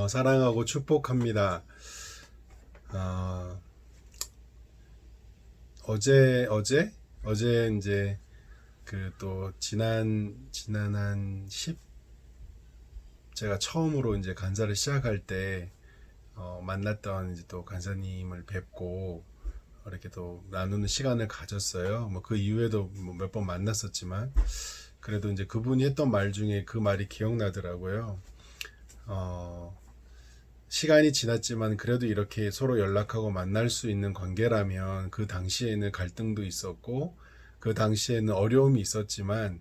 사랑하고 축복합니다. 어, 어제 이제 그 또 지난 한 10, 제가 처음으로 이제 간사를 시작할 때 만났던 이제 또 간사님을 뵙고 이렇게 또 나누는 시간을 가졌어요. 뭐 그 이후에도 뭐 몇 번 만났었지만 그래도 이제 그분이 했던 말 중에 그 말이 기억나더라고요. 어, 시간이 지났지만 그래도 이렇게 서로 연락하고 만날 수 있는 관계라면 그 당시에는 갈등도 있었고 그 당시에는 어려움이 있었지만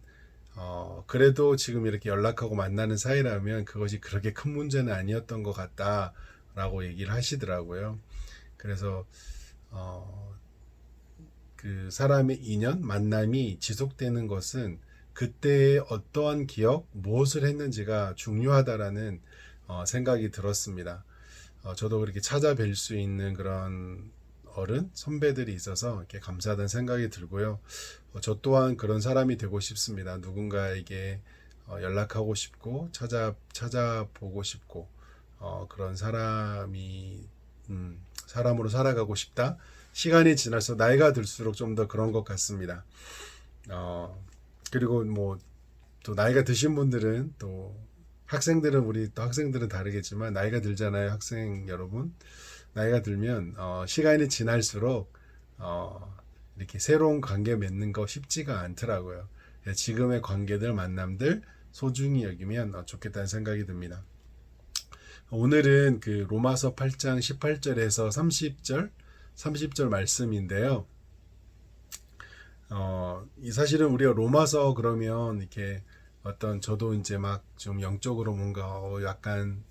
그래도 지금 이렇게 연락하고 만나는 사이라면 그것이 그렇게 큰 문제는 아니었던 것 같다라고 얘기를 하시더라고요. 그래서 어, 그 사람의 인연, 만남이 지속되는 것은 그때의 어떠한 기억, 무엇을 했는지가 중요하다라는 생각이 들었습니다. 저도 그렇게 찾아뵐 수 있는 그런 어른, 선배들이 있어서 이렇게 감사하다는 생각이 들고요. 저 또한 그런 사람이 되고 싶습니다. 누군가에게 연락하고 싶고 찾아보고 싶고 그런 사람으로 살아가고 싶다. 시간이 지나서 나이가 들수록 좀 더 그런 것 같습니다. 어, 그리고 뭐 또 나이가 드신 분들은 또 학생들은 우리 또 학생들은 다르겠지만 나이가 들잖아요, 학생 여러분. 나이가 들면 시간이 지날수록 어, 이렇게 새로운 관계 맺는 거 쉽지가 않더라고요. 지금의 관계들 만남들 소중히 여기면 좋겠다는 생각이 듭니다. 오늘은 그 로마서 8장 18절에서 30절 말씀인데요. 이 사실은 우리가 로마서 그러면 이렇게 어떤 저도 이제 막 좀 영적으로 뭔가 약간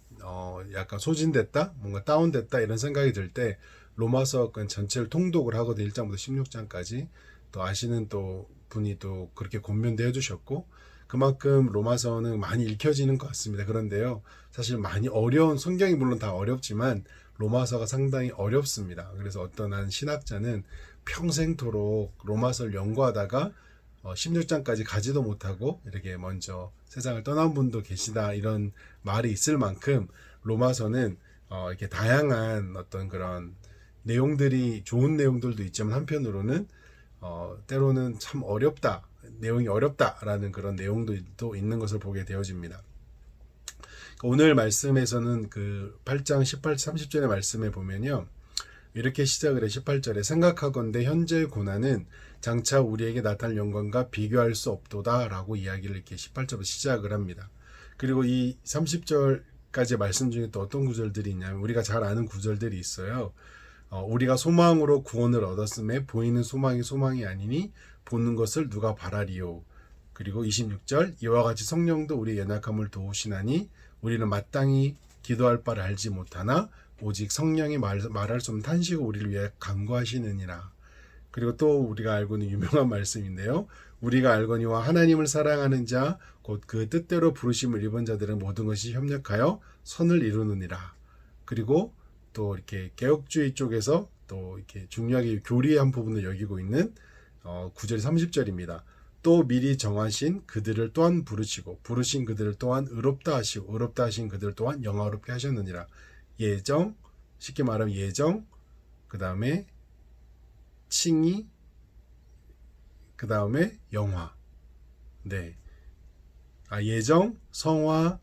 소진됐다, 뭔가 다운됐다 이런 생각이 들 때 로마서 전체를 통독을 하거든. 1장부터 16장까지 또 아시는 또 분이 또 그렇게 권면도 해주셨고 그만큼 로마서는 많이 읽혀지는 것 같습니다. 그런데요, 사실 많이 어려운 성경이 물론 다 어렵지만 로마서가 상당히 어렵습니다. 그래서 어떤 한 신학자는 평생토록 로마서를 연구하다가 16장까지 가지도 못하고 이렇게 먼저 세상을 떠난 분도 계시다 이런 말이 있을 만큼 로마서는 이렇게 다양한 어떤 그런 내용들이 좋은 내용들도 있지만 한편으로는 때로는 참 어렵다, 내용이 어렵다라는 그런 내용도 또 있는 것을 보게 되어집니다. 오늘 말씀에서는 그 8장 18, 30절의 말씀에 보면요, 이렇게 시작을 해. 18절에 생각하건대 현재의 고난은 장차 우리에게 나타날 영광과 비교할 수 없도다 라고 이야기를 이렇게 18절로 시작을 합니다. 그리고 이 30절까지 말씀 중에 또 어떤 구절들이 있냐면 우리가 잘 아는 구절들이 있어요. 우리가 소망으로 구원을 얻었음에 보이는 소망이 소망이 아니니 보는 것을 누가 바라리요. 그리고 26절 이와 같이 성령도 우리의 연약함을 도우시나니 우리는 마땅히 기도할 바를 알지 못하나 오직 성령이 말할 수 없는 탄식으로 우리를 위해 간구하시느니라. 그리고 또 우리가 알고 있는 유명한 말씀인데요. 우리가 알거니와 하나님을 사랑하는 자 곧 그 뜻대로 부르심을 입은 자들은 모든 것이 협력하여 선을 이루느니라. 그리고 또 이렇게 개혁주의 쪽에서 또 이렇게 중요하게 교리의 한 부분을 여기고 있는 9절 30절입니다. 또 미리 정하신 그들을 또한 부르시고 부르신 그들을 또한 의롭다 하시고 의롭다 하신 그들을 또한 영화롭게 하셨느니라. 예정, 쉽게 말하면 예정, 그 다음에 칭의, 그 다음에 영화. 네. 예정, 성화,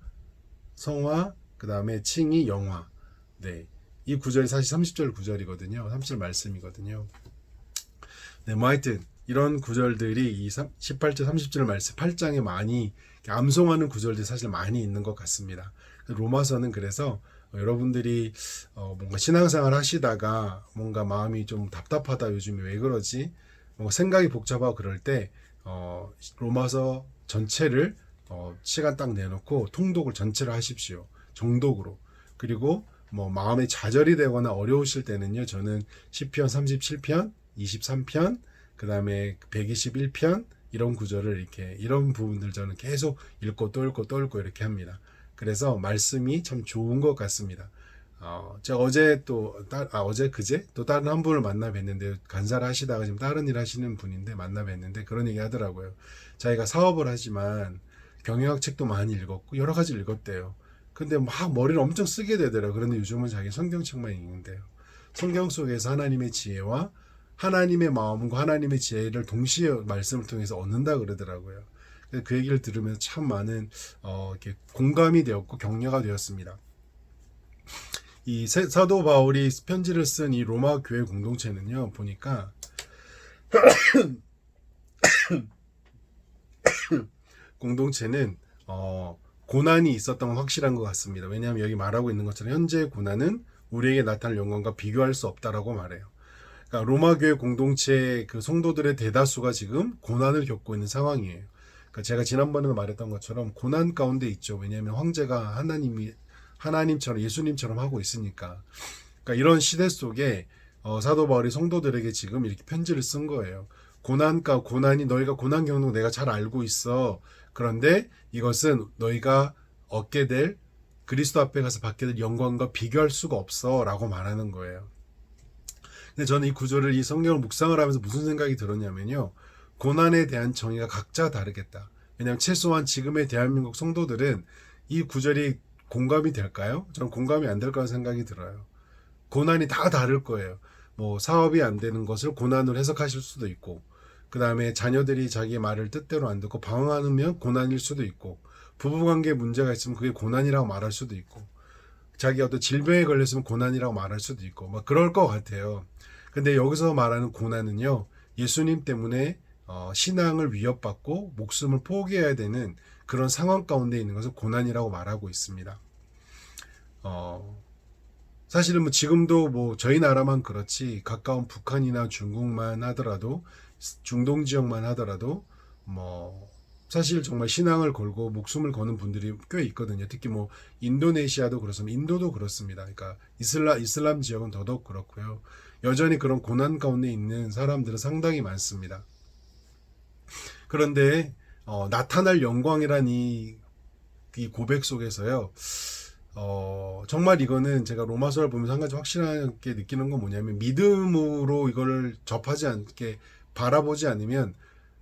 그 다음에 칭의, 영화. 네. 이 구절이 사실 30절 구절이거든요. 30절 말씀이거든요. 네, 뭐 하여튼 이런 구절들이 이 18절 30절 말씀 8장에 많이 암송하는 구절들이 사실 많이 있는 것 같습니다. 로마서는 그래서 여러분들이 뭔가 신앙생활 하시다가 뭔가 마음이 좀 답답하다, 요즘에 왜 그러지, 뭔가 생각이 복잡하고 그럴 때 로마서 전체를 시간 딱 내놓고 통독을 전체를 하십시오. 정독으로. 그리고 뭐 마음에 좌절이 되거나 어려우실 때는요, 저는 시편 37편 23편, 그 다음에 121편, 이런 구절을 이렇게, 이런 부분들 저는 계속 읽고 또 읽고 또 읽고 이렇게 합니다. 그래서 말씀이 참 좋은 것 같습니다. 제가 어제 어제 그제 또 다른 한 분을 만나 뵀는데, 간사를 하시다가 지금 다른 일 하시는 분인데 만나 뵀는데 그런 얘기 하더라고요. 자기가 사업을 하지만 경영학 책도 많이 읽었고 여러 가지 읽었대요. 근데 막 머리를 엄청 쓰게 되더라고요. 그런데 요즘은 자기 성경책만 읽는데요. 성경 속에서 하나님의 지혜와 하나님의 마음과 하나님의 지혜를 동시에 말씀을 통해서 얻는다 그러더라고요. 그 얘기를 들으면서 참 많은 이렇게 공감이 되었고 격려가 되었습니다. 이 사도 바울이 편지를 쓴 이 로마 교회 공동체는요, 보니까 공동체는 고난이 있었던 건 확실한 것 같습니다. 왜냐하면 여기 말하고 있는 것처럼 현재의 고난은 우리에게 나타날 영광과 비교할 수 없다라고 말해요. 그러니까 로마 교회 공동체 그 성도들의 대다수가 지금 고난을 겪고 있는 상황이에요. 그러니까 제가 지난번에도 말했던 것처럼 고난 가운데 있죠. 왜냐하면 황제가 하나님처럼 예수님처럼 하고 있으니까. 그러니까 이런 시대 속에 사도 바울이 성도들에게 지금 이렇게 편지를 쓴 거예요. 고난이 너희가 고난 겪는 거 내가 잘 알고 있어. 그런데 이것은 너희가 얻게 될 그리스도 앞에 가서 받게 될 영광과 비교할 수가 없어 라고 말하는 거예요. 근데 저는 이 구절을 이 성경을 묵상을 하면서 무슨 생각이 들었냐면요. 고난에 대한 정의가 각자 다르겠다. 왜냐하면 최소한 지금의 대한민국 성도들은 이 구절이 공감이 될까요? 저는 공감이 안 될 거라는 생각이 들어요. 고난이 다 다를 거예요. 뭐 사업이 안 되는 것을 고난으로 해석하실 수도 있고, 그 다음에 자녀들이 자기 말을 뜻대로 안 듣고 방황하면 고난일 수도 있고, 부부관계에 문제가 있으면 그게 고난이라고 말할 수도 있고, 자기 어떤 질병에 걸렸으면 고난이라고 말할 수도 있고, 막 그럴 것 같아요. 근데 여기서 말하는 고난은요, 예수님 때문에 신앙을 위협받고 목숨을 포기해야 되는 그런 상황 가운데 있는 것을 고난이라고 말하고 있습니다. 사실은 뭐 지금도 뭐 저희 나라만 그렇지 가까운 북한이나 중국만 하더라도 중동 지역만 하더라도 뭐 사실 정말 신앙을 걸고 목숨을 거는 분들이 꽤 있거든요. 특히 뭐 인도네시아도 그렇습니다. 인도도 그렇습니다. 그러니까 이슬람 지역은 더더욱 그렇고요. 여전히 그런 고난 가운데 있는 사람들은 상당히 많습니다. 그런데 나타날 영광이란 이 고백 속에서요. 정말 이거는 제가 로마서를 보면서 한 가지 확실하게 느끼는 건 뭐냐면 믿음으로 이거를 접하지 않게 바라보지 않으면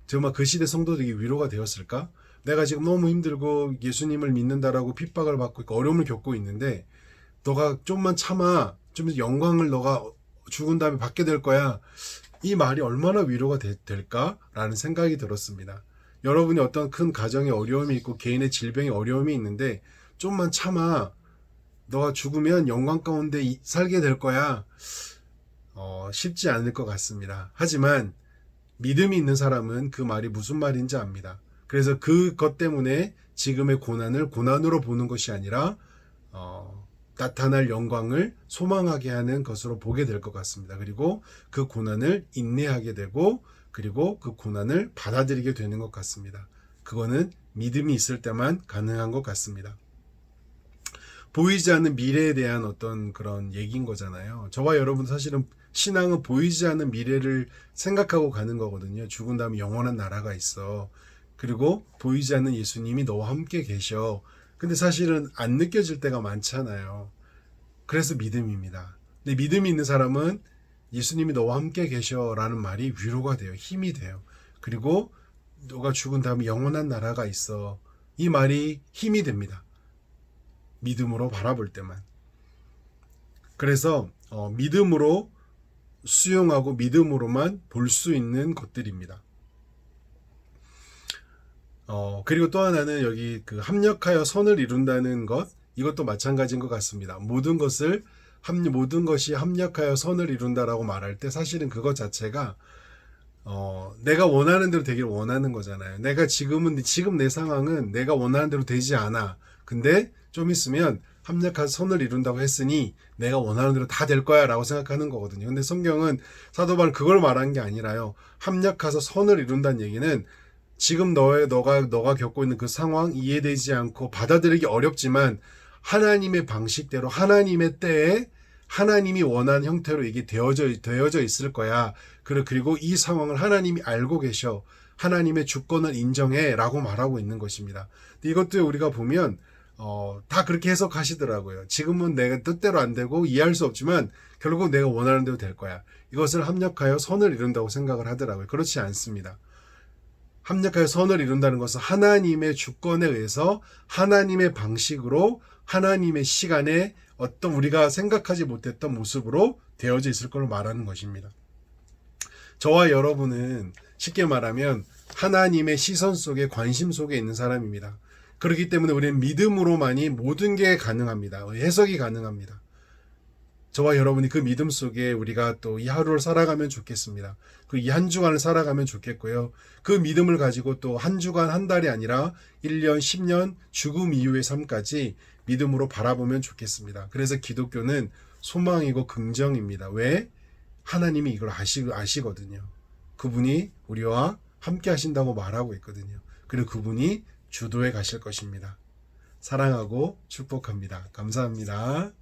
정말 그 시대 성도들에게 위로가 되었을까? 내가 지금 너무 힘들고 예수님을 믿는다라고 핍박을 받고 있고 어려움을 겪고 있는데 너가 좀만 참아. 좀 영광을 너가 죽은 다음에 받게 될 거야. 이 말이 얼마나 위로가 될까라는 생각이 들었습니다. 여러분이 어떤 큰 가정에 어려움이 있고 개인의 질병에 어려움이 있는데 좀만 참아. 너가 죽으면 영광 가운데 살게 될 거야. 쉽지 않을 것 같습니다. 하지만 믿음이 있는 사람은 그 말이 무슨 말인지 압니다. 그래서 그것 때문에 지금의 고난을 고난으로 보는 것이 아니라 나타날 영광을 소망하게 하는 것으로 보게 될 것 같습니다. 그리고 그 고난을 인내하게 되고 그리고 그 고난을 받아들이게 되는 것 같습니다. 그거는 믿음이 있을 때만 가능한 것 같습니다. 보이지 않는 미래에 대한 어떤 그런 얘기인 거잖아요. 저와 여러분 사실은 신앙은 보이지 않는 미래를 생각하고 가는 거거든요. 죽은 다음에 영원한 나라가 있어. 그리고 보이지 않는 예수님이 너와 함께 계셔. 근데 사실은 안 느껴질 때가 많잖아요. 그래서 믿음입니다. 근데 믿음이 있는 사람은 예수님이 너와 함께 계셔라는 말이 위로가 돼요. 힘이 돼요. 그리고 너가 죽은 다음에 영원한 나라가 있어. 이 말이 힘이 됩니다. 믿음으로 바라볼 때만. 그래서 믿음으로 수용하고 믿음으로만 볼 수 있는 것들입니다. 그리고 또 하나는 여기 그 합력하여 선을 이룬다는 것, 이것도 마찬가지인 것 같습니다. 모든 것이 합력하여 선을 이룬다라고 말할 때 사실은 그것 자체가 내가 원하는 대로 되기를 원하는 거잖아요. 내가 지금 내 상황은 내가 원하는 대로 되지 않아. 근데 좀 있으면 합력한 선을 이룬다고 했으니 내가 원하는 대로 다 될 거야 라고 생각하는 거거든요. 근데 성경은 사도 바울은 그걸 말한 게 아니라요. 합력해서 선을 이룬다는 얘기는 지금 너가 겪고 있는 그 상황 이해되지 않고 받아들이기 어렵지만 하나님의 방식대로 하나님의 때에 하나님이 원하는 형태로 이게 되어져 있을 거야. 그리고 이 상황을 하나님이 알고 계셔. 하나님의 주권을 인정해 라고 말하고 있는 것입니다. 근데 이것도 우리가 보면 다 그렇게 해석하시더라고요. 지금은 내가 뜻대로 안 되고 이해할 수 없지만 결국 내가 원하는 대로 될 거야. 이것을 합력하여 선을 이룬다고 생각을 하더라고요. 그렇지 않습니다. 합력하여 선을 이룬다는 것은 하나님의 주권에 의해서 하나님의 방식으로 하나님의 시간에 어떤 우리가 생각하지 못했던 모습으로 되어져 있을 걸 말하는 것입니다. 저와 여러분은 쉽게 말하면 하나님의 시선 속에 관심 속에 있는 사람입니다. 그렇기 때문에 우리는 믿음으로만이 모든 게 가능합니다. 해석이 가능합니다. 저와 여러분이 그 믿음 속에 우리가 또 이 하루를 살아가면 좋겠습니다. 그 이 한 주간을 살아가면 좋겠고요. 그 믿음을 가지고 또 한 주간 한 달이 아니라 1년, 10년, 죽음 이후의 삶까지 믿음으로 바라보면 좋겠습니다. 그래서 기독교는 소망이고 긍정입니다. 왜? 하나님이 이걸 아시거든요. 그분이 우리와 함께 하신다고 말하고 있거든요. 그리고 그분이 주도해 가실 것입니다. 사랑하고 축복합니다. 감사합니다.